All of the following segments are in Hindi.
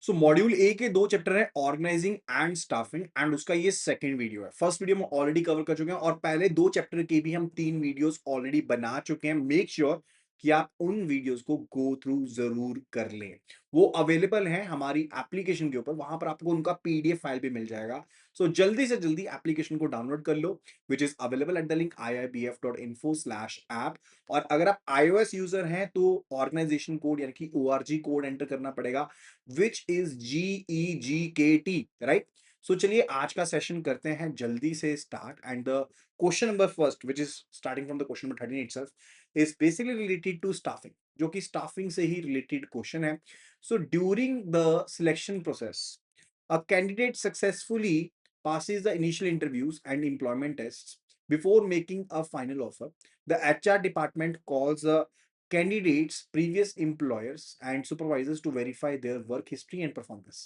सो मॉड्यूल ए के 2 चैप्टर है ऑर्गेनाइजिंग एंड स्टाफिंग एंड उसका ये सेकंड वीडियो है। फर्स्ट वीडियो हम ऑलरेडी कवर कर चुके हैं और पहले 2 चैप्टर के भी हम 3 वीडियोस ऑलरेडी बना चुके हैं। मेक श्योर कि आप उन वीडियोस को गो थ्रू जरूर कर लें। वो अवेलेबल हैं हमारी एप्लीकेशन के ऊपर, वहां पर आपको उनका पीडीएफ फाइल भी मिल जाएगा। सो जल्दी से जल्दी एप्लीकेशन को डाउनलोड कर लो, which is available at the link iibf.info/app। और अगर आप iOS यूजर हैं तो ऑर्गेनाइजेशन कोड यानी कि ORG कोड एंटर करना पड़ेगा, which is GEGKT, right. So चलिए आज का सेशन करते हैं जल्दी से start. And the question number first, which is starting from the question number 13 itself, is basically related to staffing, जो कि स्टाफिंग से ही रिलेटेड क्वेश्चन है। So during the selection process, a candidate successfully passes the initial interviews and employment tests before making a final offer. The HR department calls the candidates' previous employers and supervisors to verify their work history and performance.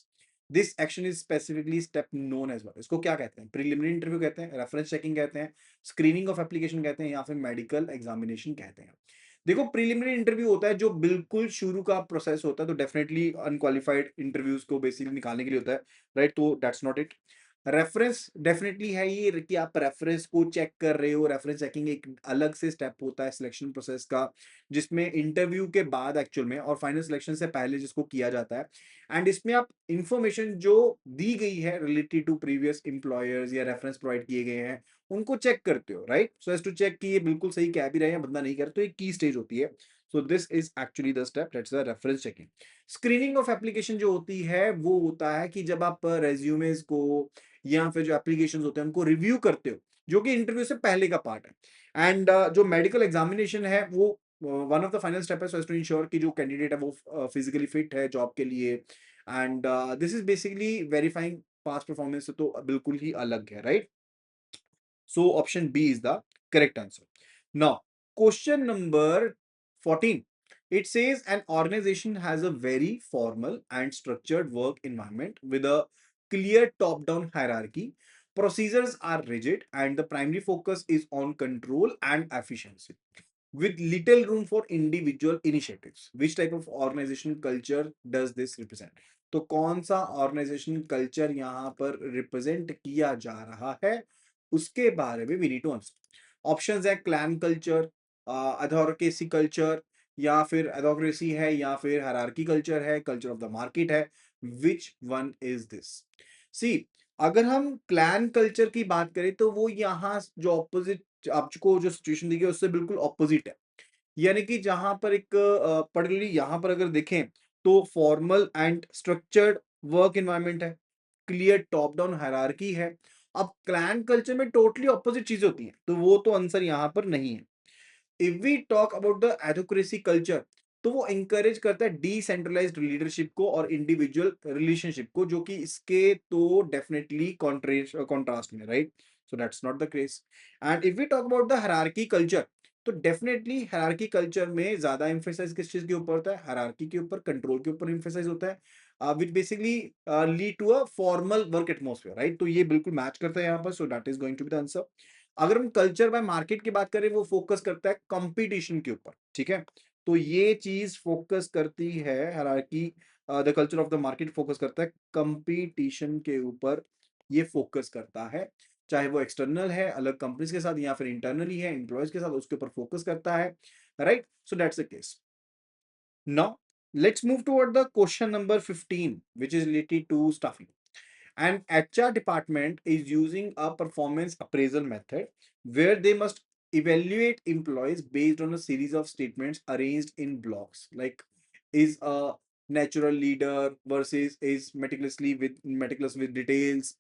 This action is specifically step known as well. इसको क्या कहते हैं? प्रिलिमिनरी इंटरव्यू कहते हैं, रेफरेंस चेकिंग कहते हैं, स्क्रीनिंग ऑफ एप्लीकेशन कहते हैं, या फिर मेडिकल एग्जामिनेशन कहते हैं। देखो, प्रिलिमिनरी इंटरव्यू होता है जो बिल्कुल शुरू का प्रोसेस होता है, तो डेफिनेटली अनक्वालिफाइड इंटरव्यूज को बेसिकली निकालने के लिए होता है, राइट। तो that's not it. Reference definitely है ये कि आप रेफरेंस को चेक कर रहे हो। रेफरेंस चेकिंग एक अलग से स्टेप होता है सिलेक्शन प्रोसेस का, जिसमें इंटरव्यू के बाद एक्चुअल में और फाइनल सिलेक्शन से पहले जिसको किया जाता है। एंड इसमें आप इंफॉर्मेशन जो दी गई है रिलेटेड टू प्रीवियस एम्प्लॉयर्स या रेफरेंस प्रोवाइड किए गए हैं, उनको चेक करते हो, right. So as to check कि ये बिल्कुल सही कह भी रहे हैं, बंदा नहीं कर, तो एक की स्टेज होती है। सो this is actually the step, that's the reference checking. Screening of application जो होती है वो होता है कि जब आप रेज्यूमेस को या फिर जो एप्लीकेशन होते हैं उनको रिव्यू करते हो, जो कि इंटरव्यू से पहले का पार्ट है। एंड जो मेडिकल एग्जामिनेशन है वो one of the final step है, सो एज टू इंश्योर कि जो कैंडिडेट है वो फिजिकली फिट है जॉब के लिए। And this is basically verifying past performance से तो बिल्कुल ही अलग है, right. So option B is the correct answer. Now, question number 14. It says an organization has a very formal and structured work environment with a clear top-down hierarchy. Procedures are rigid and the primary focus is on control and efficiency, with little room for individual initiatives. Which type of organization culture does this represent? तो कौन सा ऑर्गेनाइजेशन कल्चर यहाँ पर रिप्रेजेंट किया जा रहा है, उसके बारे में we need to answer. Options है क्लैन कल्चर, एडोक्रेसी कल्चर, या फिर एडोक्रेसी है, या फिर हायरार्की कल्चर है, कल्चर ऑफ द मार्केट है। Which one is this? See, अगर हम क्लैन कल्चर की बात करें तो वो यहाँ जो ऑपोजिट आपको जो सिचुएशन दी गई है उससे बिल्कुल ऑपोजिट है। यानी कि जहां पर एक पर्टिकुलरली यहाँ पर अगर देखें तो formal and structured work environment है, क्लियर टॉप डाउन हायरार्की है। अब क्लैन कल्चर में टोटली ऑपोजिट चीजें होती हैं, तो वो तो आंसर यहाँ पर नहीं है। If we talk about the adhocracy culture, तो वो इंकरेज करता है डिसेंट्रलाइज्ड लीडरशिप को और इंडिविजुअल रिलेशनशिप को, जो कि इसके तो डेफिनेटली कॉन्ट्रास्ट में, right. So that's not the case. And if we talk about the hierarchy culture, तो डेफिनेटली हायरार्की कल्चर में ज्यादा एम्फेसाइज किस चीज के ऊपर होता है? हायरार्की के ऊपर, कंट्रोल के ऊपर एम्फेसाइज होता है, which basically lead to a formal work atmosphere, right. तो ये बिल्कुल मैच करता है यहाँ पर, so that is going to be the answer. अगर हम कल्चर बाय मार्केट की बात करें, वो फोकस करता है कंपटीशन के ऊपर, ठीक है। तो ये चीज फोकस करती है हालांकि the culture of the market focus करता है कंपटीशन के ऊपर, ये फोकस करता है। चाहे वो एक्सटर्नल है अलग कंपनीज के साथ, या फिर इंटरनली है एम्प्लॉयज के साथ, उसके ऊपर फोकस करता है, right. So that's the case. Now let's move toward the question number 15, which is related to staffing. An HR department is using a performance appraisal method where they must evaluate employees based on a series of statements arranged in blocks, like is a natural leader versus is meticulous with details.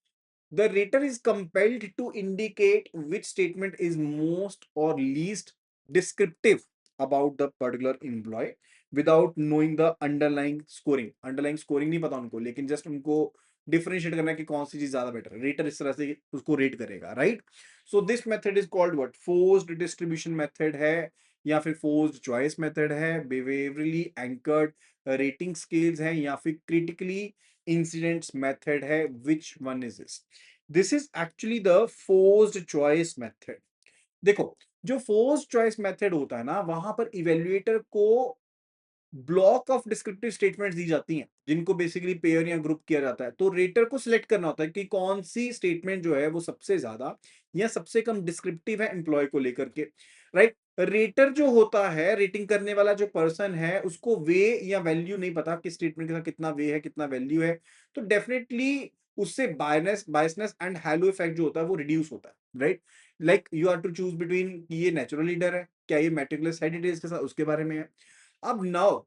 The rater is compelled to indicate which statement is most or least descriptive about the particular employee without knowing the underlying scoring. Underlying scoring नहीं पता उनको, लेकिन जस्ट उनको डिफरेंशिएट करना है कि कौन सी चीज ज्यादा बेटर है। रेटर इस तरह से उसको रेट करेगा, right. So this method is called what? Forced distribution method है, या फिर फोर्स्ड चॉइस मेथड है, बिहेवियरली एंकर्ड रेटिंग स्केल्स है, या फिर क्रिटिकली इंसिडेंट्स मेथड है। Which one is this? This is actually the forced choice method. देखो, जो फोर्स्ड चॉइस मेथड होता है ना, वहां पर इवेल्युएटर को ब्लॉक ऑफ डिस्क्रिप्टिव स्टेटमेंट्स दी जाती हैं जिनको बेसिकली पेयर या ग्रुप किया जाता है। तो रेटर को सिलेक्ट करना होता है कि कौन सी स्टेटमेंट जो है वो सबसे ज्यादा या सबसे कम डिस्क्रिप्टिव है एम्प्लॉय को लेकर के, राइट। रेटर जो होता है, रेटिंग करने वाला जो पर्सन है, उसको वे या वैल्यू नहीं पता कि स्टेटमेंट के साथ कितना वे है कितना वैल्यू है। तो डेफिनेटली उससे बायसनेस एंड हैलो इफेक्ट जो होता है वो रिड्यूस होता है, right. Like you are to choose between ये नेचुरल लीडर है, क्या ये मेटिकुलस है डिटेल्स के साथ, उसके बारे में है। अब नाउ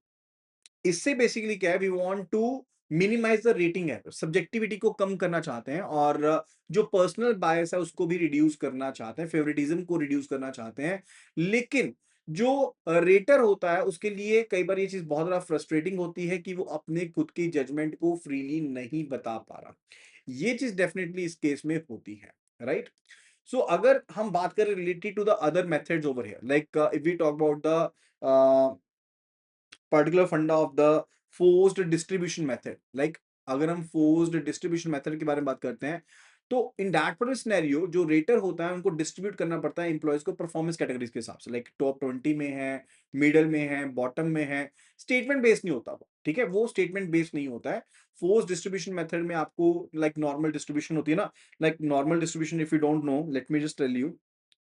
इससे बेसिकली क्या है, we want to minimise the rating error, subjectivity को कम करना चाहते हैं और जो पर्सनल बायस है उसको भी रिड्यूस करना चाहते हैं, फेवरेटिज्म को रिड्यूस करना चाहते हैं। लेकिन जो रेटर होता है उसके लिए कई बार ये चीज बहुत ज्यादा फ्रस्ट्रेटिंग होती है कि वो अपने खुद की जजमेंट को फ्रीली नहीं बता पा रहा। ये चीज डेफिनेटली इस केस में होती है, राइट। सो अगर हम बात करें related to the other methods over here, like if we talk about the particular funda of the forced distribution method, like अगर हम फोर्स्ड डिस्ट्रीब्यूशन मेथड के बारे में बात करते हैं, तो इन दैट पर्टिकुलर सिनेरियो जो रेटर होता है उनको डिस्ट्रीब्यूट करना पड़ता है एम्प्लॉयज को परफॉर्मेंस कैटेगरीज के हिसाब से, लाइक टॉप 20 में है, मिडल में है, बॉटम में है। स्टेटमेंट बेस्ड नहीं होता वो, ठीक है, वो स्टेटमेंट बेस्ड नहीं होता है। फोर्स डिस्ट्रीब्यूशन मेथड में आपको लाइक नॉर्मल डिस्ट्रीब्यूशन होती है ना, like normal distribution, if you don't know let me just tell you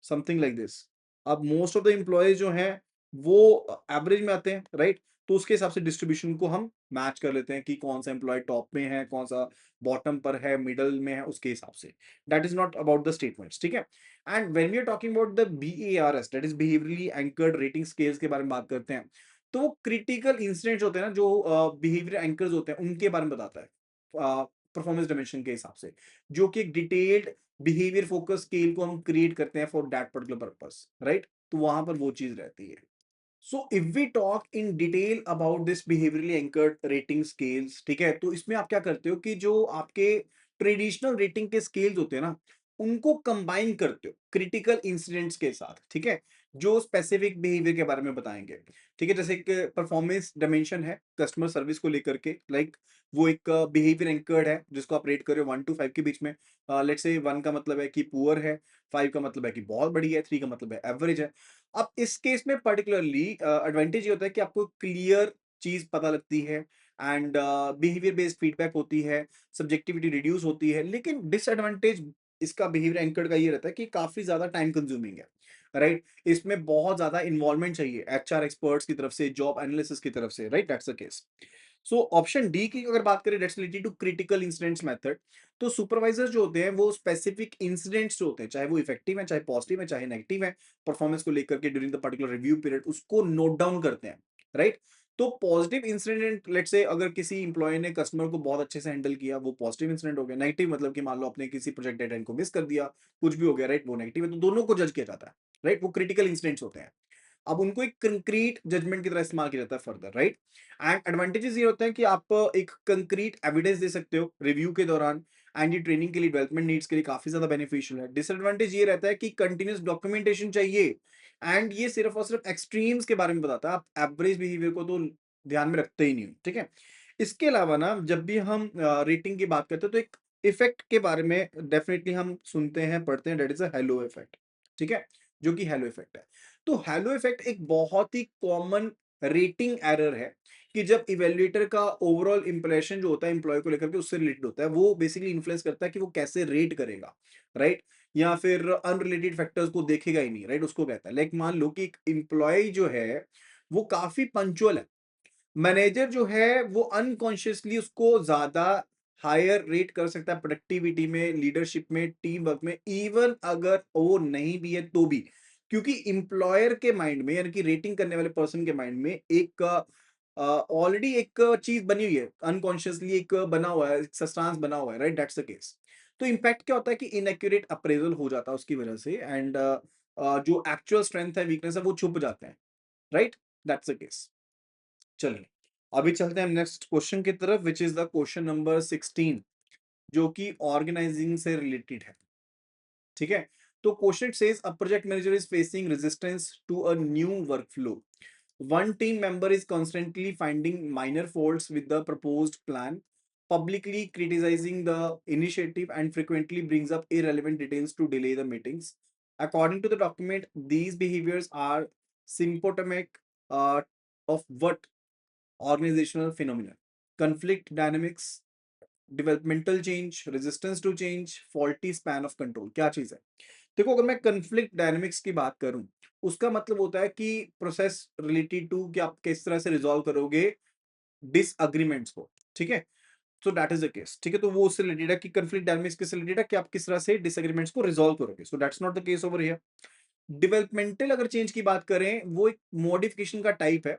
something like this. अब मोस्ट ऑफ द एम्प्लॉयज जो हैं वो एवरेज में आते हैं, राइट। तो उसके हिसाब से डिस्ट्रीब्यूशन को हम मैच कर लेते हैं कि कौन सा एम्प्लॉय टॉप में है, कौन सा बॉटम पर है, मिडल में है, उसके हिसाब से। That is not about the statements, ठीक है। And when we are talking about the BARS, that is behaviourally anchored rating scales के बारे में बात करते हैं, तो वो क्रिटिकल इंसिडेंट्स होते हैं ना, जो बिहेवियर एंकर्स होते हैं उनके बारे में बताता है परफॉर्मेंस डायमेंशन के हिसाब से, जो कि एक डिटेल्ड बिहेवियर फोकस स्केल को हम क्रिएट करते हैं for that particular purpose, right. तो वहां पर वो चीज रहती है। So if we talk in detail about this behaviourally anchored rating scales, ठीक है, तो इसमें आप क्या करते हो कि जो आपके ट्रेडिशनल रेटिंग के स्केल्स होते हैं ना, उनको कंबाइन करते हो क्रिटिकल इंसिडेंट्स के साथ, ठीक है, जो स्पेसिफिक बिहेवियर के बारे में बताएंगे। ठीक है, जैसे एक परफॉर्मेंस डायमेंशन है कस्टमर सर्विस को लेकर के, लाइक वो एक बिहेवियर एंकर्ड है जिसको आप रेट कर रहे हो 1 to 5 के बीच में। लेट्स से 1 का मतलब है कि पुअर है, 5 का मतलब है कि बहुत बढ़िया है, 3 का मतलब है एवरेज है। अब इस केस में पर्टिकुलरली एडवांटेज ये होता है कि आपको क्लियर चीज पता लगती है एंड बिहेवियर बेस्ड फीडबैक होती है, सब्जेक्टिविटी रिड्यूस होती है। लेकिन डिसएडवांटेज इसका बिहेवियर एंकर का ये रहता है कि काफी ज्यादा टाइम कंज्यूमिंग है, राइट। इसमें बहुत ज्यादा इन्वॉल्वमेंट चाहिए एचआर एक्सपर्ट्स की तरफ से, जॉब एनालिसिस की तरफ से, right, that's the case. So option D की अगर बात करें, that's related to critical incidents method. तो सुपरवाइजर जो होते हैं वो स्पेसिफिक इंसिडेंट्स जो होते हैं, चाहे वो इफेक्टिव है, चाहे पॉजिटिव है, चाहे नेगेटिव है, परफॉर्मेंस को लेकर के during the particular review period, उसको नोट डाउन करते हैं, राइट। तो पॉजिटिव इंसिडेंट, लेट्स से अगर किसी इंप्लॉय ने कस्टमर को बहुत अच्छे से हैंडल किया, वो पॉजिटिव इंसिडेंट हो गया। नेगेटिव मतलब कि मान लो आपने किसी प्रोजेक्ट डेडलाइन को मिस कर दिया, कुछ भी हो गया, राइट, वो नेगेटिव है। तो दोनों को जज किया जाता है, राइट, वो क्रिटिकल इंसिडेंट्स होते हैं। अब उनको एक कंक्रीट जजमेंट की तरह इस्तेमाल किया जाता है फर्दर, राइट। एंड एडवांटेजेस ये होते हैं कि आप एक कंक्रीट एविडेंस दे सकते हो रिव्यू के दौरान, एंड ये ट्रेनिंग के लिए, डेवलपमेंट नीड्स के लिए काफी ज्यादा बेनिफिशियल है। डिसएडवांटेज ये रहता है कि कंटिन्यूस डॉक्यूमेंटेशन चाहिए, एंड ये सिर्फ और सिर्फ एक्सट्रीम्स के बारे में बताता है, आप एवरेज बिहेवियर को तो ध्यान में रखते ही नहीं हो, ठीक है। इसके अलावा ना, जब भी हम रेटिंग की बात करते हैं तो एक इफेक्ट के बारे में डेफिनेटली हम सुनते हैं, पढ़ते हैं, that is a hello effect, ठीक है, जो कि हेलो इफेक्ट है। तो हेलो इफेक्ट एक बहुत ही कॉमन रेटिंग एरर है कि जब इवेल्युएटर का ओवरऑल इंप्रेशन जो होता है एम्प्लॉय को लेकर के उससे रिलेटेड होता है, वो बेसिकली इन्फ्लुएंस करता है कि वो कैसे रेट करेगा, राइट। या फिर अनरिलेटेड फैक्टर्स को देखेगा ही नहीं, राइट, उसको कहता है। लाइक मान लो कि एक एम्प्लॉय जो है वो काफी पंचुअल है, मैनेजर जो है वो अनकॉन्शियसली उसको ज्यादा हायर रेट कर सकता है प्रोडक्टिविटी में, लीडरशिप में, टीम वर्क में, इवन अगर वो नहीं भी है तो भी, क्योंकि इंप्लॉयर के माइंड में, यानी कि रेटिंग करने वाले पर्सन के माइंड में एक ऑलरेडी एक चीज बनी हुई है, अनकॉन्शियसली एक बना हुआ है, एक सस्टांस बना हुआ है, राइट, दैट्स द केस। तो इम्पैक्ट क्या होता है कि इनएक्यूरेट अप्रेजल हो जाता है उसकी वजह से, एंड जो एक्चुअल स्ट्रेंथ है, वीकनेस है, वो छुप जाते हैं, राइट, दैट्स द केस। चलिए, अभी चलते हैं नेक्स्ट क्वेश्चन की तरफ, which is the question number 16, जो कि ऑर्गेनाइजिंग से रिलेटेड है, ठीक है। तो question says a project manager is facing resistance to a new work flow. One team member is constantly finding minor faults with the proposed plan, publicly criticizing the initiative, and frequently brings up irrelevant details to delay the meetings. According to the document, these behaviors are symptomatic uh, of what? Organisational phenomena, conflict dynamics, developmental change, resistance to change, faulty span of control. क्या चीज है? देखो, अगर मैं कन्फ्लिक्ट डायनेमिक्स की बात करूं, उसका मतलब होता है कि प्रोसेस रिलेटेड टू कि आप किस तरह से रिजॉल्व करोगे डिसएग्रीमेंट्स को। ठीक है, so that is the case. ठीक है, तो वो उससे रिलेटेड है कि कन्फ्लिक्ट डायनेमिक्स किससे रिलेटेड है कि आप किस तरह से डिसएग्रीमेंट्स को रिजॉल्व करोगे। सो that's not the case over here. Developmental अगर चेंज की बात करें, वो एक मॉडिफिकेशन का टाइप है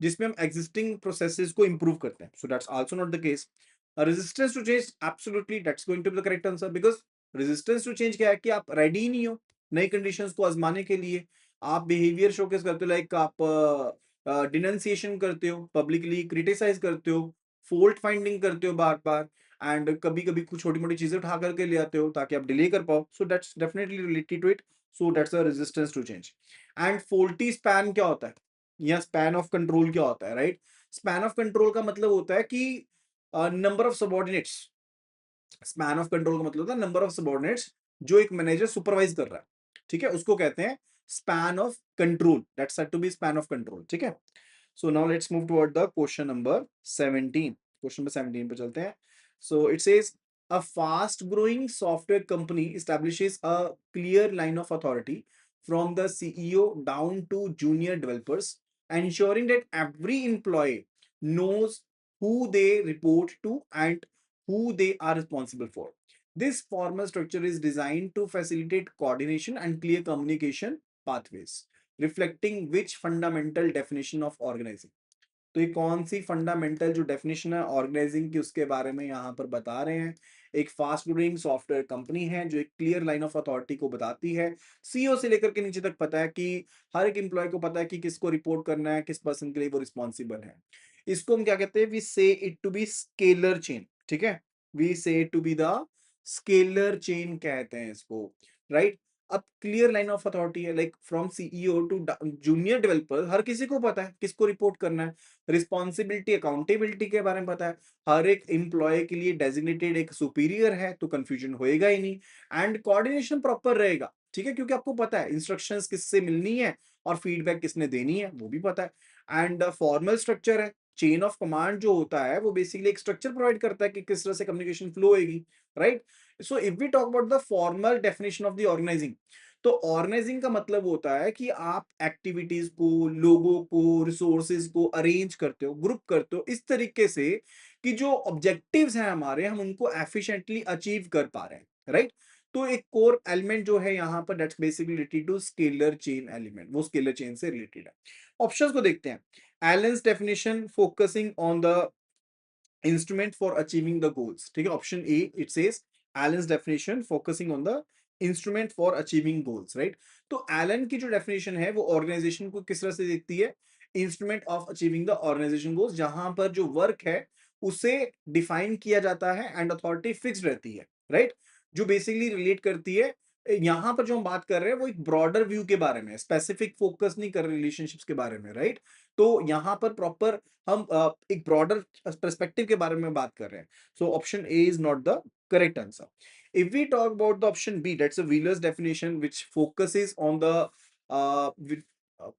जिसमें हम एग्जिस्टिंग प्रोसेसेस को इंप्रूव करते हैं। So that's also not the case. Resistance to change, absolutely that's going to be the correct answer, because resistance to change क्या है कि आप रेडी ही नहीं हो नई कंडीशंस को आजमाने के लिए। आप बिहेवियर शोकेस करते हो, लाइक आप डिनंसिएशन करते हो, पब्लिकली क्रिटिसाइज करते हो, फॉल्ट फाइंडिंग करते हो बार बार, एंड कभी कभी कुछ छोटी मोटी चीजें उठा करके ले आते हो ताकि आप डिले कर पाओ। So that's definitely related to it. So that's a resistance to change. And faulty span क्या होता है, या स्पैन ऑफ कंट्रोल क्या होता है, राइट? स्पैन ऑफ कंट्रोल का मतलब होता है कि number of subordinates. Span of control का मतलब होता है नंबर ऑफ सबॉर्डिनेट्स जो एक मैनेजर सुपरवाइज कर रहा है। ठीक है, उसको कहते हैं span of control. That's said to be span of control. ठीक है, so now let's move toward the question number 17। Question number 17 पे चलते हैं। So it says a fast growing software company establishes a clear line of authority from the CEO down to junior developers, ensuring that every employee knows who they report to and who they are responsible for. This formal structure is designed to facilitate coordination and clear communication pathways, reflecting which fundamental definition of organizing. तो ये कौन सी फंडामेंटल जो डेफिनेशन है ऑर्गेनाइजिंग की उसके बारे में यहाँ पर बता रहे हैं। एक फास्ट ग्रोइंग सॉफ्टवेयर कंपनी है जो एक क्लियर लाइन ऑफ अथॉरिटी को बताती है, सीईओ से लेकर के नीचे तक पता है कि हर एक एम्प्लॉय को पता है कि किसको रिपोर्ट करना है, किस पर्सन के लिए वो रिस्पॉन्सिबल है। इसको हम क्या कहते हैं? We say it to be scalar chain. ठीक है, we say to be the scalar chain कहते हैं इसको, राइट? अब क्लियर लाइन ऑफ अथॉरिटी है, like from CEO to junior developer, हर किसी को पता है किसको रिपोर्ट करना है। रिस्पॉन्सिबिलिटी अकाउंटेबिलिटी के बारे में पता है, हर एक एम्प्लॉय के लिए डेजिग्नेटेड एक सुपीरियर है, तो कंफ्यूजन होएगा ही नहीं। एंड कोऑर्डिनेशन प्रॉपर रहेगा। ठीक है, क्योंकि आपको पता है इंस्ट्रक्शंस किससे मिलनी है और फीडबैक किसने देनी है, वो भी पता है। एंड फॉर्मल स्ट्रक्चर है, चेन ऑफ कमांड जो होता है वो बेसिकली एक स्ट्रक्चर प्रोवाइड करता है कि किस तरह से कम्युनिकेशन फ्लो होगी, right? So if we talk about the formal definition of the organising, तो ऑर्गेनाइजिंग का मतलब होता है कि आप एक्टिविटीज को, लोगों को, रिसोर्सेज को अरेंज करते हो, ग्रुप करते हो इस तरीके से कि जो ऑब्जेक्टिव्स हैं हमारे, हम उनको एफिशिएंटली अचीव कर पा रहे हैं, राइट? तो एक कोर एलिमेंट जो है यहाँ पर, that's basically related to scalar chain element, वो स्केलर चेन से रिलेटेड है। ऑप्शंस को देखते हैं। Allen's definition focusing on the instrument for achieving the goals। ठीक है, option A it says Allen's definition focusing on the instrument for achieving goals, right? तो एलन की जो डेफिनेशन है वो ऑर्गेनाइजेशन को किस तरह से देखती है? Instrument of achieving the organisation goals, जहां पर जो वर्क है उसे डिफाइन किया जाता है एंड अथॉरिटी फिक्स्ड रहती है, राइट? जो बेसिकली रिलेट करती है, यहां पर जो हम बात कर रहे हैं वो एक ब्रॉडर व्यू के बारे में, स्पेसिफिक फोकस नहीं कर रहे रिलेशनशिप्स के बारे में, राइट? तो यहां पर प्रॉपर हम एक ब्रॉडर पर्सपेक्टिव के बारे में बात कर रहे हैं। So option A is not the correct answer. If we talk about the option B, that's a Wheeler's definition which focuses on the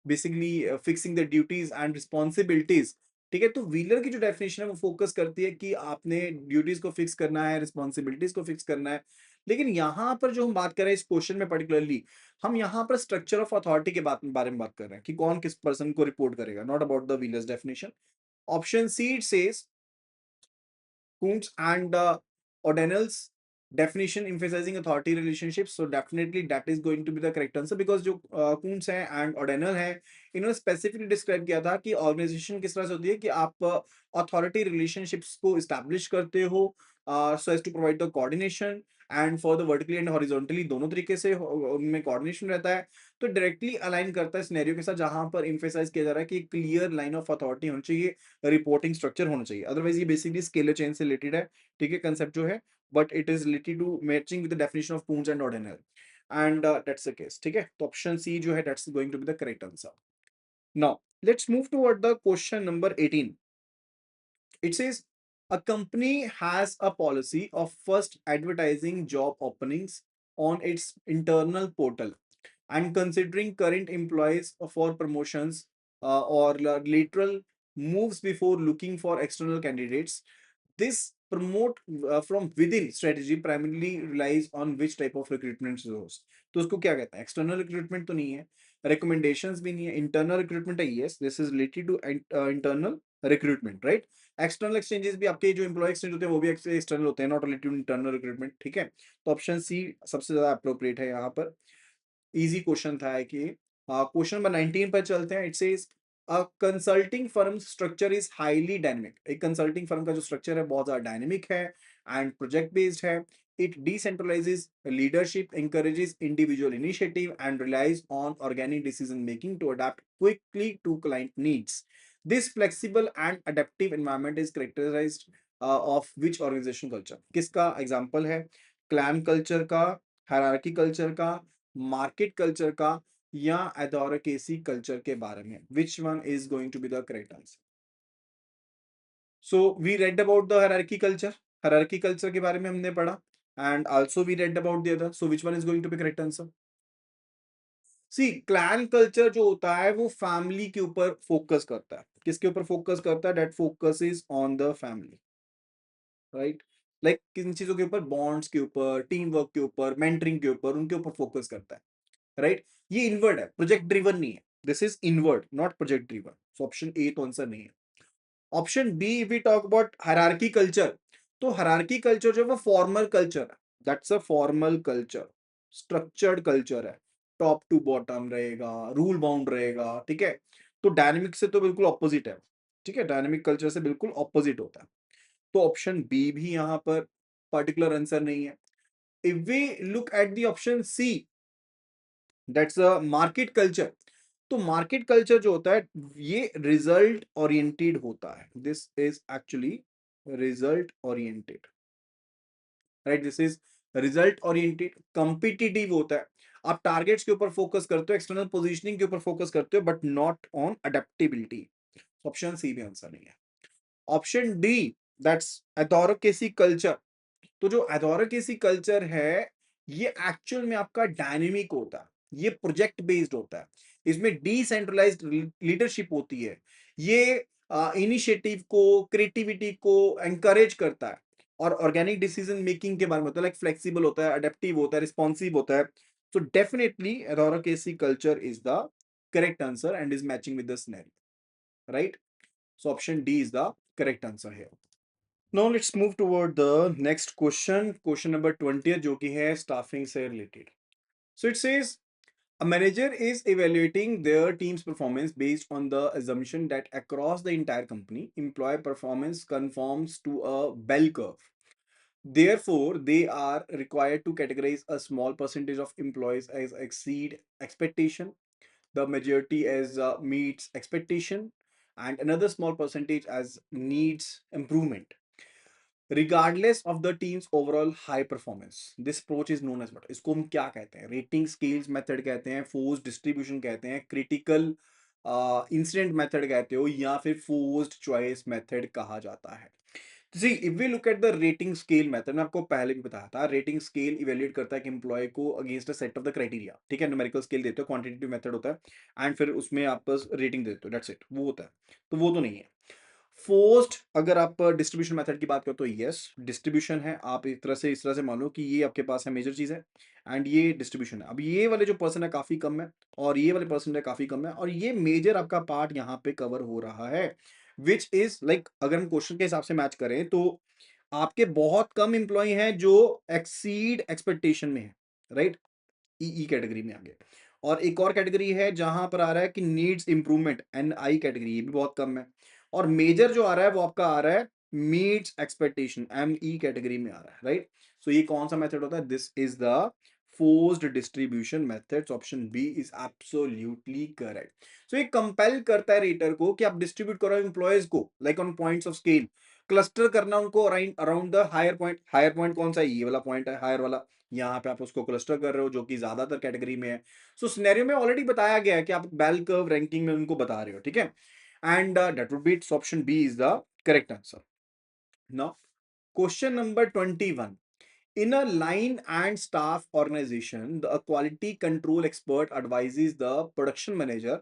basically fixing the duties and responsibilities. ठीक है, तो व्हीलर की जो डेफिनेशन है वो फोकस करती है कि आपने ड्यूटीज को फिक्स करना है, रिस्पॉन्सिबिलिटीज को फिक्स करना है। लेकिन यहाँ पर जो हम बात कर रहे हैं इस क्वेश्चन में पर्टिकुलरली, हम यहाँ पर स्ट्रक्चर ऑफ अथॉरिटी के बारे में बात कर रहे हैं कि कौन किस पर्सन को रिपोर्ट करेगा, not about the wheelers definition. Option C, it says Kuntz and O'Donnell's definition emphasizing authority relationships. So definitely that is going to be the correct answer, because जो Kuntz है and O'Donnell है, इन्होंने स्पेसिफिकली डिस्क्राइब किया था कि ऑर्गेनाइजेशन किस तरह से होती है कि आप अथॉरिटी रिलेशनशिप्स को इस्टेब्लिश करते हो so as to provide the coordination and for the vertically and horizontally, दोनों तरीके से उनमें कोऑर्डिनेशन रहता है। तो डायरेक्टली अलाइन करता है सिनेरियो के साथ जहां पर एम्फेसाइज किया जा रहा है कि क्लियर लाइन ऑफ अथॉरिटी होनी चाहिए, रिपोर्टिंग स्ट्रक्चर होना चाहिए। अदरवाइज ये बेसिकली स्केलर चेन से रिलेटेड है। ठीक है, कंसेप्ट जो है, but it is related to matching with the definition of Koontz and O'Donnell, and that's the case. ठीक है, तो ऑप्शन सी जो है that's going to be the correct answer. Now let's move toward the question number 18। It says a company has a policy of first advertising job openings on its internal portal and considering current employees for promotions or lateral moves before looking for external candidates. This promote from within strategy primarily relies on which type of recruitment source. तो उसको क्या कहते हैं? एक्सटर्नल रिक्रूटमेंट तो नहीं है, recommendations भी नहीं है, इंटरनल रिक्रूटमेंट है. Yes, this is related to internal recruitment, right? External exchanges भी आपके जो एम्प्लॉय एक्सचेंज होते हैं वो भी एक्सटर्नल होते हैं, not related to internal recruitment. ठीक है, तो ऑप्शन सी सबसे ज्यादा अप्रोप्रिएट है यहाँ पर. इजी क्वेश्चन था कि क्वेश्चन नंबर 19 पर चलते हैं. It says a consulting firm structure is highly dynamic. एक कंसल्टिंग फर्म का जो स्ट्रक्चर है बहुत ज्यादा डायनेमिक है एंड प्रोजेक्ट बेस्ड है. It decentralises leadership, encourages individual initiative and relies on organic decision making to adapt quickly to client needs. This flexible and adaptive environment is characterized of which organization culture? किसका एग्जांपल है? क्लैन कल्चर का, हायरार्की कल्चर का, मार्केट कल्चर का, या एडोरकेसी कल्चर के बारे में? Which one is going to be the correct answer? So we read about the hierarchy culture. Hierarchy culture के बारे में हमने पढ़ा and also we read about the other. So which one is going to be correct answer? C, clan culture जो होता है वो फैमिली के ऊपर फोकस करता है. किसके ऊपर फोकस करता है? That focus is on the family, right? Like किन चीजों के ऊपर? बॉन्ड्स के ऊपर, टीम वर्क के ऊपर, मेंटरिंग के ऊपर, उनके ऊपर फोकस करता है, राइट? ये इनवर्ड है, प्रोजेक्ट ड्रिवन नहीं है. This is inward, not project driven. So option A तो आंसर नहीं है. Option B, we talk about hierarchy culture. तो हायरार्की कल्चर जो है वो फॉर्मल कल्चर है. That's a formal culture, structured culture है. टॉप टू बॉटम रहेगा, रूल बाउंड रहेगा. ठीक है, तो डायनेमिक से तो बिल्कुल ऑपोजिट है. ठीक है, डायनेमिक कल्चर से बिल्कुल ऑपोजिट होता है. तो ऑप्शन बी भी यहां पर पर्टिकुलर आंसर नहीं है. If we look at the option C, that's a market culture. तो मार्केट कल्चर जो होता है ये रिजल्ट ओरिएंटेड होता है. This is actually result oriented, right? This is result oriented. Competitive होता है. आप टारगेट्स के ऊपर फोकस करते हो, एक्सटर्नल पोजीशनिंग के ऊपर फोकस करते हो, but not on adaptability. Option C भी आंसर नहीं है. Option D, that's adhocracy culture. तो जो एडोरकेसी कल्चर है ये एक्चुअल में आपका डायनेमिक होता है, ये प्रोजेक्ट बेस्ड होता है. इसमें डिसेंट्रलाइज्ड लीडरशिप होती है. ये इनिशिएटिव को, क्रिएटिविटी को एनकरेज करता है और ऑर्गेनिक डिसीजन मेकिंग के बारे में होता है. लाइक फ्लेक्सिबल होता है, अडेप्टिव होता है, रिस्पॉन्सिव होता है. So definitely adhocracy culture is the correct answer and is matching with the scenario, right? So option D is the correct answer है. Now let's move toward the next question. Question number 20 है जो कि है staffing से related. So it says a manager is evaluating their team's performance based on the assumption that across the entire company, employee performance conforms to a bell curve. Therefore, they are required to categorize a small percentage of employees as exceed expectation, the majority as meets expectation, and another small percentage as needs improvement, regardless of the team's overall high performance. This approach is known as what? इसको हम क्या कहते हैं? रेटिंग स्केल्स मेथड कहते हैं, फोर्स डिस्ट्रीब्यूशन कहते हैं, क्रिटिकल इंसिडेंट मेथड कहते हो, या फिर फोर्स्ड चॉइस मेथड कहा जाता है. See, if we look at the rating scale method, मैं आपको पहले भी बताया था, रेटिंग स्केल इवेल्युएट करता है कि एम्प्लॉय को against a set of the criteria. ठीक है, न्यूमेरिकल स्केल देते हो, क्वांटिटेटिव मेथड होता है एंड फिर उसमें आप बस रेटिंग देते हो, दैट्स इट, वो होता है. तो वो तो नहीं है. फोर्स्ड, अगर आप डिस्ट्रीब्यूशन मेथड की बात करो तो यस, डिस्ट्रीब्यूशन है. आप एक तरह से इस तरह से मानो कि ये आपके पास है मेजर चीज है एंड ये डिस्ट्रीब्यूशन है. अब ये वाले जो पर्सन है काफी कम है और ये वाले पर्सन है काफी कम है और ये मेजर आपका पार्ट यहाँ पे कवर हो रहा है. विच इज लाइक अगर हम क्वेश्चन के हिसाब से मैच करें तो आपके बहुत कम एम्प्लॉय हैं जो एक्सीड एक्सपेक्टेशन में है, राइट? ई कैटेगरी में आ गए. और एक और कैटेगरी है जहां पर आ रहा है कि needs improvement, N I category, ये भी बहुत कम है. और मेजर जो आ रहा है वो आपका आ रहा है meets expectation, M E category में आ रहा है, राइट? सो ये कौन सा मेथड होता है? This is the forced distribution method. Option B is absolutely correct. So ये कंपेल करता है रेटर को कि आप डिस्ट्रीब्यूट करो एम्प्लॉयज को like on points of scale, cluster करना उनको around the higher point. Higher point कौन सा है? ये वाला पॉइंट है हायर वाला. यहाँ पे आप उसको क्लस्टर कर रहे हो जो कि ज्यादातर कैटेगरी में है. सो सिनेरियो में ऑलरेडी बताया गया है कि आप बेल कर्व रैंकिंग में उनको बता रहे हो. ठीक है, and that would be option B is the correct answer. Now question number 21. In a line and staff organization, the quality control expert advises the production manager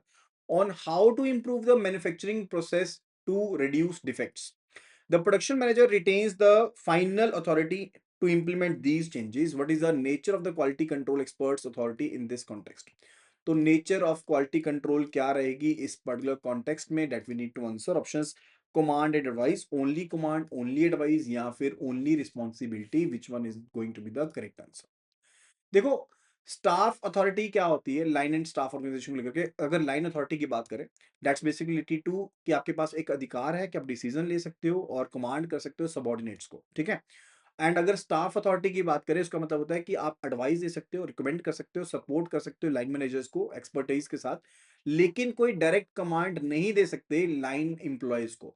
on how to improve the manufacturing process to reduce defects. The production manager retains the final authority to implement these changes. What is the nature of the quality control experts authority in this context? तो नेचर ऑफ क्वालिटी कंट्रोल क्या रहेगी इस पर्टिकुलर कॉन्टेक्स्ट में, that we need to answer options command and advice, only command only advice, या फिर only responsibility, which one is going to be the correct answer? देखो, स्टाफ अथॉरिटी क्या होती है लाइन एंड स्टाफ ऑर्गेनाइजेशन को लेकर के? अगर लाइन अथॉरिटी की बात करें, दैट्स बेसिकली टू कि आपके पास एक अधिकार है कि आप डिसीजन ले सकते हो और कमांड कर सकते हो सबॉर्डिनेट्स को, ठीक है? एंड अगर स्टाफ अथॉरिटी की बात करें, उसका मतलब होता है कि आप एडवाइस दे सकते हो, रिकमेंड कर सकते हो, सपोर्ट कर सकते हो लाइन मैनेजर्स को एक्सपर्टाइज के साथ, लेकिन कोई डायरेक्ट कमांड नहीं दे सकते लाइन एम्प्लॉयज को।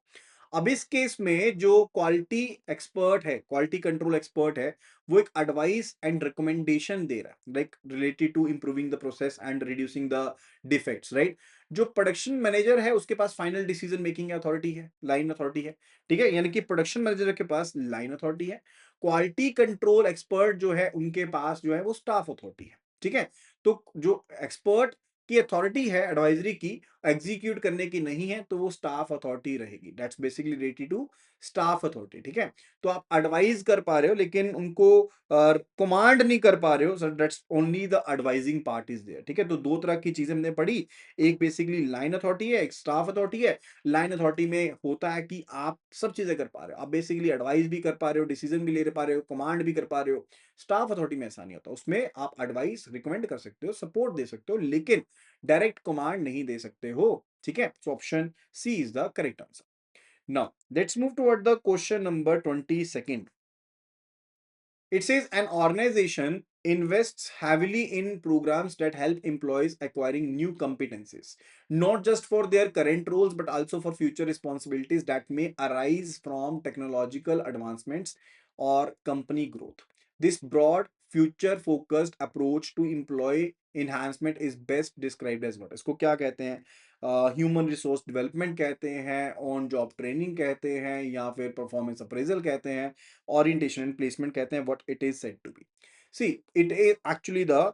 अब इस केस में जो क्वालिटी एक्सपर्ट है, क्वालिटी कंट्रोल एक्सपर्ट है, वो एक एडवाइस एंड रिकमेंडेशन दे रहा है, like related to improving the process and reducing the defects, right? जो प्रोडक्शन मैनेजर है उसके पास फाइनल डिसीजन मेकिंग अथॉरिटी है, लाइन अथॉरिटी है, ठीक है? यानी कि प्रोडक्शन मैनेजर के पास लाइन अथॉरिटी है, क्वालिटी कंट्रोल एक्सपर्ट जो है उनके पास जो है वो स्टाफ अथॉरिटी है, ठीक है? तो जो एक्सपर्ट की अथॉरिटी है एडवाइजरी की, एग्जीक्यूट करने की नहीं है, तो वो स्टाफ अथॉरिटी रहेगी। That's basically related to staff authority, ठीक है? तो आप एडवाइज कर पा रहे हो लेकिन उनको कमांड नहीं कर पा रहे हो, so that's only the advising part is there, ठीक है? तो दो तरह की चीजें हमने पढ़ी, एक बेसिकली लाइन अथॉरिटी है, एक स्टाफ अथॉरिटी है। लाइन अथॉरिटी में होता है कि आप सब चीजें कर पा रहे हो, आप बेसिकली एडवाइस भी कर पा रहे हो, डिसीजन भी ले पा रहे हो, कमांड भी कर पा रहे हो। स्टाफ अथॉरिटी में ऐसा नहीं होता, उसमें आप एडवाइस रिकमेंड कर सकते हो, सपोर्ट दे सकते हो, लेकिन डायरेक्ट कमांड नहीं दे सकते हो, ठीक है? So option C is the correct answer. Now, let's move toward the question number 22nd. It says an organization invests heavily in programs that help employees acquiring new competencies, not just for their current roles, but also for future responsibilities that may arise from technological advancements or company growth. This broad, future focused approach to employee enhancement is best described as what? इसको क्या कहते हैं? ह्यूमन रिसोर्स डेवलपमेंट कहते हैं, ऑन जॉब ट्रेनिंग कहते हैं, या फिर परफॉर्मेंस अप्रेजल कहते हैं, orientation and placement कहते हैं, what it is said to be. See, it is actually the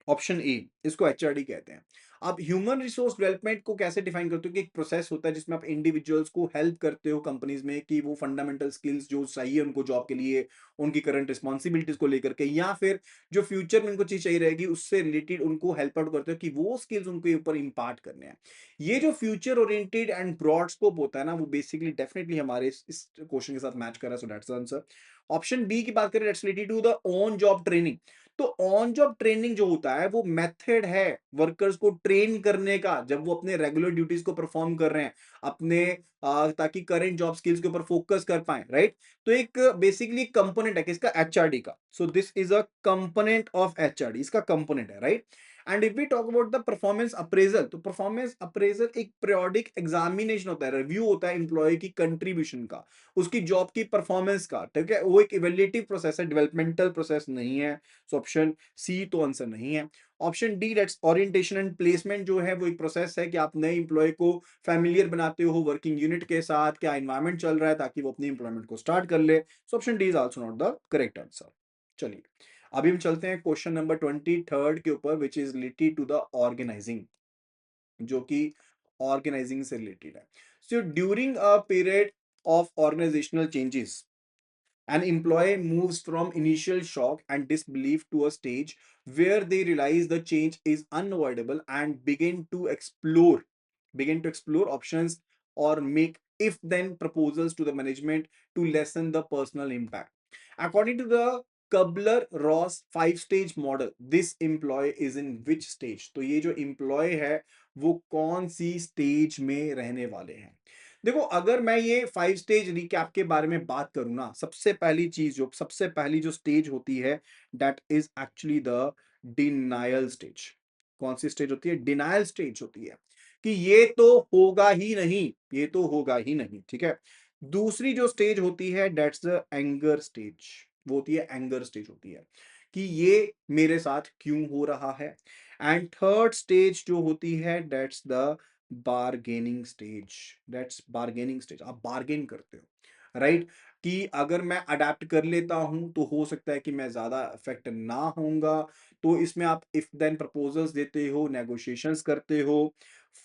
option A, इसको एचआरडी कहते हैं। आप ह्यूमन रिसोर्स डेवलपमेंट को कैसे डिफाइन करते हो कि एक प्रोसेस होता है जिसमें आप इंडिविजुअल्स को हेल्प करते हो कंपनीज में कि वो फंडामेंटल स्किल्स जो चाहिए उनको जॉब के लिए, उनकी करंट रिस्पॉन्सिबिलिटीज को लेकर के, या फिर जो फ्यूचर में उनको चीज चाहिए रहेगी उससे रिलेटेड उनको हेल्प आउट करते हो कि वो स्किल्स उनके ऊपर इंपार्ट करने हैं। ये जो future oriented and broad scope होता है ना, वो बेसिकली डेफिनेटली हमारे इस क्वेश्चन के साथ मैच कर रहा है, so that's the answer. Option B की बात करें, that's related to the on job training. तो ऑन जॉब ट्रेनिंग जो होता है वो मेथड है वर्कर्स को ट्रेन करने का, जब वो अपने रेगुलर ड्यूटीज को परफॉर्म कर रहे हैं अपने, ताकि करंट जॉब स्किल्स के ऊपर फोकस कर पाए, राइट? तो एक बेसिकली कंपोनेंट है किसका? एचआरडी का। So this is a component of HRD, इसका कंपोनेंट है, right? And if we talk about the performance appraisal, तो परफॉर्मेंस अप्रेजल एक पीरियोडिक एग्जामिनेशन होता है, रिव्यू होता है एम्प्लॉय की कंट्रीब्यूशन का, उसकी जॉब की परफॉर्मेंस का, ठीक है? वो एक इवेल्युएटिव प्रोसेस है, डेवलपमेंटल प्रोसेस नहीं है। सो ऑप्शन सी तो आंसर नहीं है। Option D, that's orientation and placement, जो है वो एक प्रोसेस है कि आप नए इंप्लॉय को फैमिलियर बनाते हो वर्किंग यूनिट के साथ, क्या एनवायरनमेंट चल रहा है, ताकि वो अपनी इंप्लॉयमेंट को स्टार्ट कर ले। सो option D is also not the correct answer. चलिए, अभी हम चलते हैं क्वेश्चन नंबर 23rd के ऊपर, which is related to the organizing, जो कि ऑर्गेनाइजिंग से रिलेटेड है। So during a period of organizational changes, an employee moves from initial shock and disbelief to a stage where they realize the change is unavoidable and begin to explore options or make if then proposals to the management to lessen the personal impact. According to the Kubler-Ross 5 stage model, this employee is in which stage? तो ये जो employee है वो कौन सी stage में रहने वाले हैं? देखो, अगर मैं ये 5 स्टेज रिकैप के बारे में बात करूं ना, सबसे पहली जो स्टेज होती है, that is actually the denial stage. कौन सी स्टेज होती है? डिनायल स्टेज होती है कि ये तो होगा ही नहीं, ये तो होगा ही नहीं, ठीक है? दूसरी जो स्टेज होती है, दैट्स द एंगर स्टेज। वो होती है एंगर स्टेज होती है कि ये मेरे साथ क्यों हो रहा है। एंड थर्ड स्टेज जो होती है, that's the bargaining stage. That's bargaining stage, आप बार्गेन करते हो, राइट? कि अगर मैं अडेप्ट कर लेता हूं तो हो सकता है कि मैं ज्यादा इफेक्ट ना होऊंगा, तो इसमें आप इफ देन प्रपोजल्स देते हो, नेगोशिएशंस करते हो,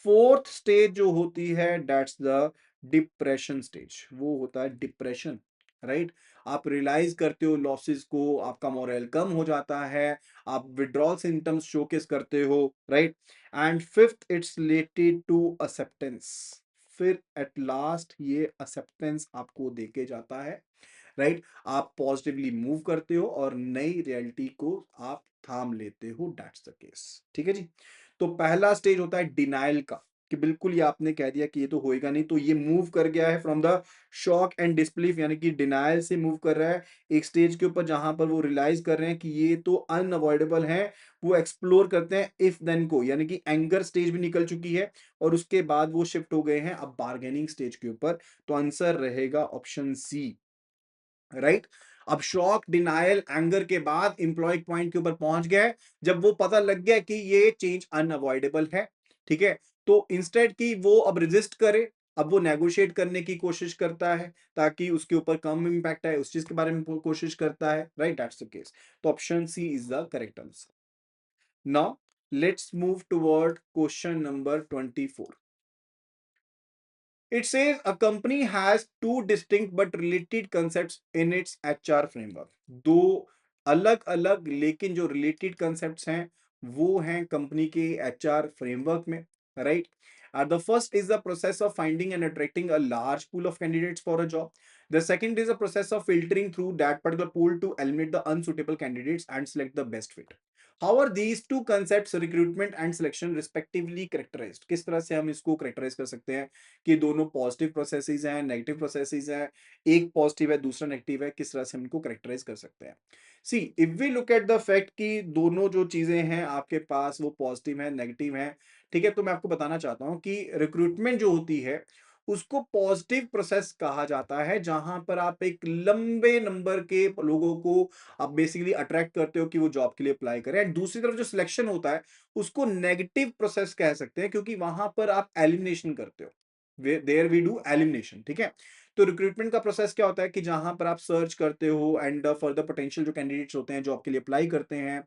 फोर्थ स्टेज जो होती है दैट्स द डिप्रेशन स्टेज, वो होता है डिप्रेशन, राइट। आप रियलाइज करते हो लॉसेस को, आपका मोरल कम हो जाता है, आप विड्रॉल सिम्टम्स शोकेस करते हो, right. And fifth it's related to acceptance. फिर एट लास्ट ये एक्सेप्टेंस आपको देके जाता है, राइट। आप पॉजिटिवली मूव करते हो और नई रियलिटी को आप थाम लेते हो, दैट्स द केस। ठीक है जी। तो पहला स्टेज होता है डिनाइल का, कि बिल्कुल ये आपने कह दिया कि ये तो होएगा नहीं, तो ये मूव कर गया है from the shock and disbelief, यानी कि डिनाइल से मूव कर रहा है एक स्टेज के ऊपर जहां पर वो रियलाइज कर रहे हैं कि ये तो अनअवॉइडेबल है। वो एक्सप्लोर करते हैं इफ देन को, यानी कि एंगर स्टेज भी निकल चुकी है और उसके बाद वो शिफ्ट हो गए हैं अब बार्गेनिंग स्टेज के ऊपर। तो आंसर रहेगा ऑप्शन सी, राइट। अब शॉक डिनायल एंगर के बाद इंप्लॉय पॉइंट के ऊपर पहुंच गए जब वो पता लग गया कि ये चेंज अनअवॉइडेबल है, ठीक है। तो इंस्टेड की वो अब रेजिस्ट करे, अब वो नेगोशिएट करने की कोशिश करता है ताकि उसके ऊपर कम इंपैक्ट आए, उस चीज के बारे में कोशिश करता है, राइट, दैट्स द केस। तो option C is the correct answer. Now let's move toward question number 24। It says a company has two distinct but related concepts in its HR framework. दो अलग अलग लेकिन जो रिलेटेड concepts हैं वो हैं कंपनी के HR framework में, right? The first is the process of finding and attracting a large pool of candidates for a job. The second is the process of filtering through that particular pool to eliminate the unsuitable candidates and select the best fit. How are these two concepts, recruitment and selection, respectively characterized? किस तरह से हम इसको characterize कर सकते हैं कि दोनों पॉजिटिव प्रोसेसेस हैं, नेगेटिव प्रोसेसेस हैं, एक पॉजिटिव है दूसरा नेगेटिव है, किस तरह से हम इनको करेक्टराइज कर सकते हैं? See if we look at the fact कि दोनों जो चीजें हैं आपके पास वो पॉजिटिव है नेगेटिव है, ठीक है। तो मैं आपको बताना चाहता हूं कि रिक्रूटमेंट जो होती है उसको पॉजिटिव प्रोसेस कहा जाता है जहां पर आप एक लंबे नंबर के लोगों को आप बेसिकली अट्रैक्ट करते हो कि वो जॉब के लिए अप्लाई करें। एंड दूसरी तरफ जो सिलेक्शन होता है उसको नेगेटिव प्रोसेस कह सकते हैं क्योंकि वहां पर आप एलिमिनेशन करते हो, देयर वी डू एलिमिनेशन, ठीक है। तो रिक्रूटमेंट का प्रोसेस क्या होता है कि जहां पर आप सर्च करते हो एंड फर्दर पोटेंशियल जो कैंडिडेट्स होते हैं जॉब के लिए अप्लाई करते हैं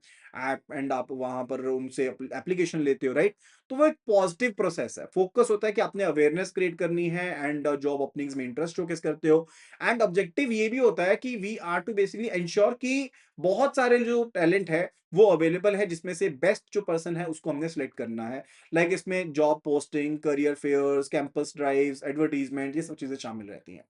एंड आप वहां पर उनसे एप्लीकेशन लेते हो, राइट। तो वो एक पॉजिटिव प्रोसेस है, फोकस होता है कि आपने अवेयरनेस क्रिएट करनी है एंड जॉब ओपनिंग्स में इंटरेस्ट शोकेस करते हो। एंड ऑब्जेक्टिव ये भी होता है कि we are to basically ensure कि बहुत सारे जो टैलेंट है वो अवेलेबल है जिसमें से बेस्ट जो पर्सन है उसको हमने सेलेक्ट करना है। लाइक इसमें job posting, career fairs, campus drives, advertisement, ये सब चीजें शामिल रहती हैं।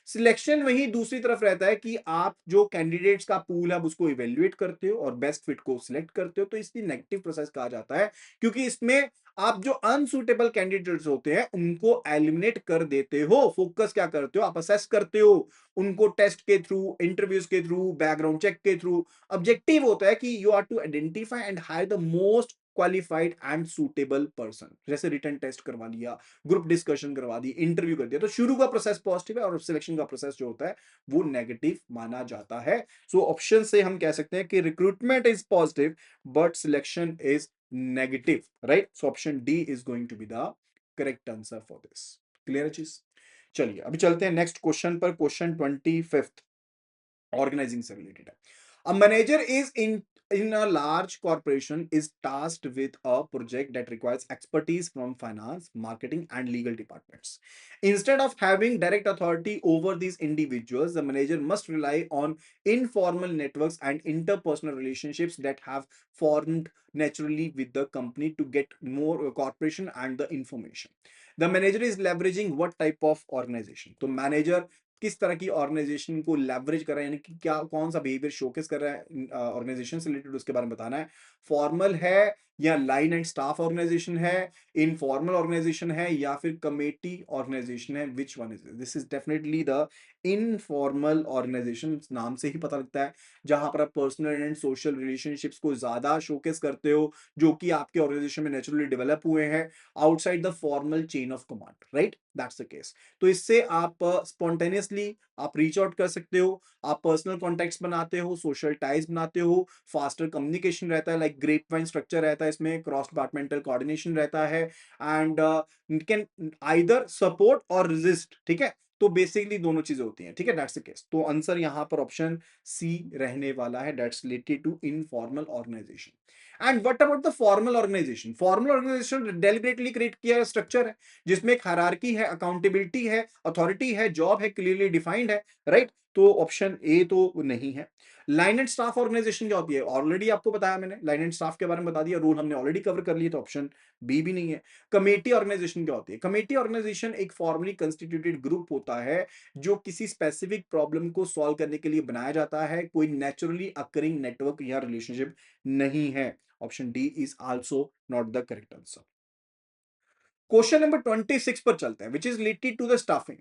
सिलेक्शन वही दूसरी तरफ रहता है कि आप जो कैंडिडेट्स का पूल है आप उसको इवेल्युएट करते हो और बेस्ट फिट को सिलेक्ट करते हो, तो इसलिए नेगेटिव प्रोसेस कहा जाता है क्योंकि इसमें आप जो अनसुटेबल कैंडिडेट्स होते हैं उनको एलिमिनेट कर देते हो। फोकस क्या करते हो, आप असेस करते हो उनको टेस्ट के थ्रू, इंटरव्यूज के थ्रू, बैकग्राउंड चेक के थ्रू। ऑब्जेक्टिव होता है कि you are to identify and hire the most qualified and suitable person. जैसे रिटन टेस्ट करवा लिया, ग्रुप डिस्कशन करवा दी, इंटरव्यू कर दिया, तो शुरू का प्रोसेस पॉजिटिव है और सिलेक्शन का प्रोसेस जो होता है वो नेगेटिव माना जाता है। सो ऑप्शन से हम कह सकते हैं कि recruitment is positive but selection is negative, right. So option D is going to be the correct answer for this. Clear है चीज? चलिए अभी चलते हैं नेक्स्ट क्वेश्चन पर, क्वेश्चन 25th organizing से related है। A manager is in a large corporation is tasked with a project that requires expertise from finance, marketing, and legal departments. Instead of having direct authority over these individuals, the manager must rely on informal networks and interpersonal relationships that have formed naturally with the company to get more corporation and the information. The manager is leveraging what type of organization? तो manager किस तरह की ऑर्गेनाइजेशन को लेवरेज कर रहा है, यानी कि क्या कौन सा बिहेवियर शोकेस कर रहा है ऑर्गेनाइजेशन से रिलेटेड, उसके बारे में बताना है। फॉर्मल है या लाइन एंड स्टाफ ऑर्गेनाइजेशन है, इनफॉर्मल ऑर्गेनाइजेशन है या फिर कमेटी ऑर्गेनाइजेशन है, which one is this? Is definitely the informal organization, नाम से ही पता लगता है, जहां पर आप पर्सनल एंड सोशल रिलेशनशिप्स को ज्यादा शोकेस करते हो जो कि आपके ऑर्गेनाइजेशन में नेचुरली डेवलप हुए हैं outside the formal chain of command, right, that's the case. तो इससे आप स्पॉन्टेनियसली आप रीच आउट कर सकते हो, आप पर्सनल कॉन्टेक्ट्स बनाते हो, सोशल टाइज बनाते हो, फास्टर कम्युनिकेशन रहता है, लाइक ग्रेप वाइन स्ट्रक्चर रहता है, इसमें क्रॉस डिपार्टमेंटल कोऑर्डिनेशन रहता है एंड कैन आइदर सपोर्ट और रेजिस्ट, ठीक है। तो बेसिकली दोनों चीजें होती हैं, ठीक है, दैट्स द केस। तो आंसर यहाँ पर ऑप्शन सी रहने वाला है, that's related to informal organization. And what about the formal organization? Formal organization deliberately create किया स्ट्रक्चर है जिसमें एक हायरार्की है, अकाउंटेबिलिटी है, अथॉरिटी है, जॉब है, क्लियरली डिफाइंड है, राइट? तो ऑप्शन ए तो नहीं है। लाइन एंड स्टाफ ऑर्गेनाइजेशन क्या होती है? ऑलरेडी आपको बताया मैंने, लाइन एंड स्टाफ के बारे में बता दिया, रूल हमने ऑलरेडी कवर कर लिए, तो ऑप्शन बी भी नहीं है। कमेटी ऑर्गेनाइजेशन क्या होती है? कमेटी ऑर्गेनाइजेशन एक फॉर्मली कंस्टिट्यूटेड ग्रुप होता है जो किसी स्पेसिफिक प्रॉब्लम को सॉल्व करने के लिए बनाया जाता है, कोई नेचुरली अकरिंग नेटवर्क या रिलेशनशिप नहीं है। Option D is also not the correct answer. Question number 26 पर चलते हैं, which is related to the staffing.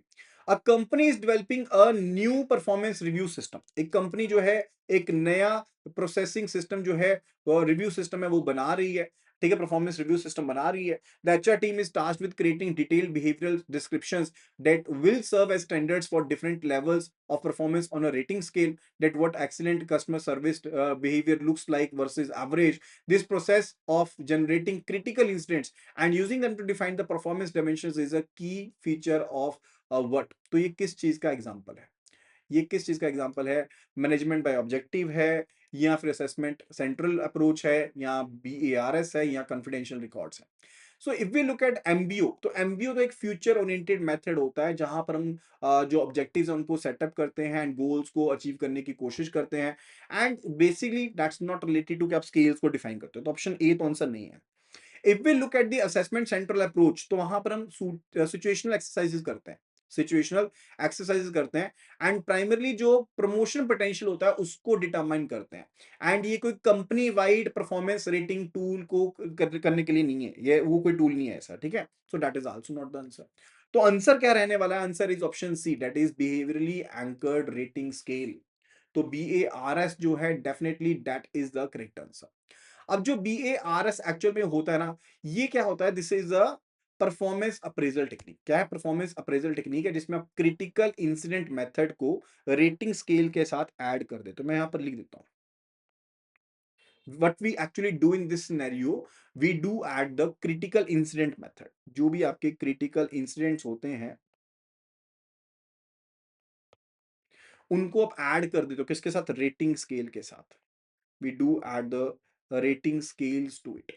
A company is developing a new performance review system. एक कंपनी जो है एक नया प्रोसेसिंग सिस्टम जो है, वो रिव्यू सिस्टम है, वो बना रही है, ठीक है, परफॉर्मेंस रिव्यू सिस्टम बना रही है। The HR team is tasked with creating detailed behavioural descriptions that will serve as standards for different levels of performance on a rating scale, that what excellent customer service behavior looks like versus average. This process of generating critical incidents and using them to define the performance dimensions is a key feature of what? तो ये किस चीज का एग्जांपल है? ये किस चीज का एग्जांपल है? मैनेजमेंट बाय ऑब्जेक्टिव है, या फिर असेसमेंट सेंट्रल अप्रोच है, या बीएआरएस है, या कॉन्फिडेंशियल रिकॉर्ड्स है? So if we look at MBO, तो एमबीओ तो एक फ्यूचर ओरिएंटेड मेथड होता है जहां पर हम जो ऑब्जेक्टिव्स हैं उनको सेटअप करते हैं एंड गोल्स को अचीव करने की कोशिश करते हैं। And basically that's not related to कि आप स्केल्स को डिफाइन करते हो, तो ऑप्शन ए तो आंसर नहीं है। If we look at the assessment central approach, तो वहां पर हम सिचुएशनल एक्सरसाइजेस करते हैं, सिचुएशनल एक्सरसाइजेस करते हैं एंड प्राइमरली जो प्रमोशन पोटेंशियल होता है उसको डिटरमाइन करते हैं। एंड ये कोई company wide performance rating tool को करने के लिए नहीं है, ये वो कोई टूल नहीं है ऐसा, ठीक है। So that is also not the answer. तो आंसर क्या रहने वाला है? Answer is option C, that is behaviourally anchored rating scale. तो बी ए आर एस जो है, definitely that is the correct answer. अब जो BARS एक्चुअल में होता है ना, ये क्या होता है? This is a performance appraisal technique. क्या है? परफॉर्मेंस अप्रेजल टेक्निक है जिसमें आप क्रिटिकल इंसिडेंट मेथड को रेटिंग स्केल के साथ ऐड कर देते हो। मैं यहां पर लिख देता हूं, what we actually do in this scenario, we do add the critical incident method। जो भी आपके क्रिटिकल इंसिडेंट्स होते हैं उनको आप ऐड कर देते हो किसके साथ? रेटिंग स्केल के साथ। We do add the rating scales to it,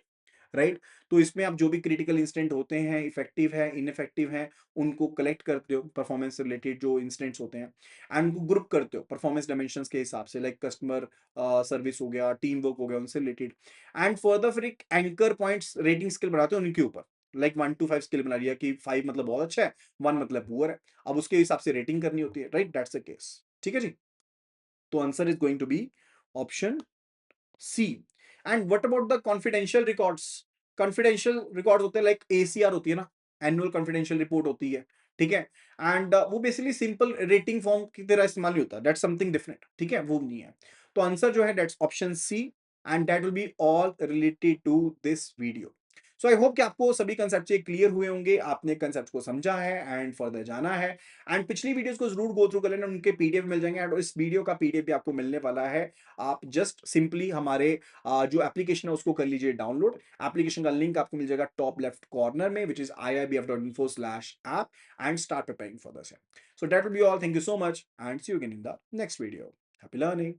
right? तो इसमें आप जो भी क्रिटिकल इंसिडेंट होते हैं, इफेक्टिव है, इनइफेक्टिव है, उनको कलेक्ट करते हो, परफॉर्मेंस से रिलेटेड जो इंसिडेंट्स होते हैं, एंड उनको ग्रुप करते हो परफॉर्मेंस डायमेंशंस के हिसाब से, लाइक कस्टमर सर्विस हो गया, टीम वर्क हो गया, उनसे रिलेटेड। एंड फर्दर फिर एक एंकर पॉइंट्स रेटिंग स्केल बनाते हो उनके ऊपर, लाइक 1 to 5 स्केल बना लिया कि 5 मतलब बहुत अच्छा है, 1 मतलब पुअर है। अब उसके हिसाब से रेटिंग करनी होती है, राइट? दैट्स द केस, ठीक है जी। तो answer is going to be option C. And what about the confidential records? Confidential records होते हैं, लाइक एसीआर होती है ना, एनुअल कॉन्फिडेंशियल रिपोर्ट होती है, ठीक है। एंड वो बेसिकली सिंपल रेटिंग फॉर्म की तरह इस्तेमाल नहीं होता, दैट्स समथिंग डिफरेंट, ठीक है, वो नहीं है। तो आंसर जो है that's option C, and that will be all related to this video. So I hope कि आपको सभी कंसेप्ट से क्लियर हुए होंगे, आपने कंसेप्ट को समझा है एंड फर्दर जाना है। एंड पिछली वीडियोस को जरूर गो थ्रू कर लेना, उनके पीडीएफ मिल जाएंगे, एंड इस वीडियो का पीडीएफ भी आपको मिलने वाला है। आप जस्ट सिंपली हमारे जो एप्लीकेशन है उसको कर लीजिए डाउनलोड। एप्लीकेशन का लिंक आपको मिल जाएगा टॉप लेफ्ट कॉर्नर में, which is iibf.info/app, and start preparing for the same. So that will be all. Thank you so much and see you again in the next video. Happy learning.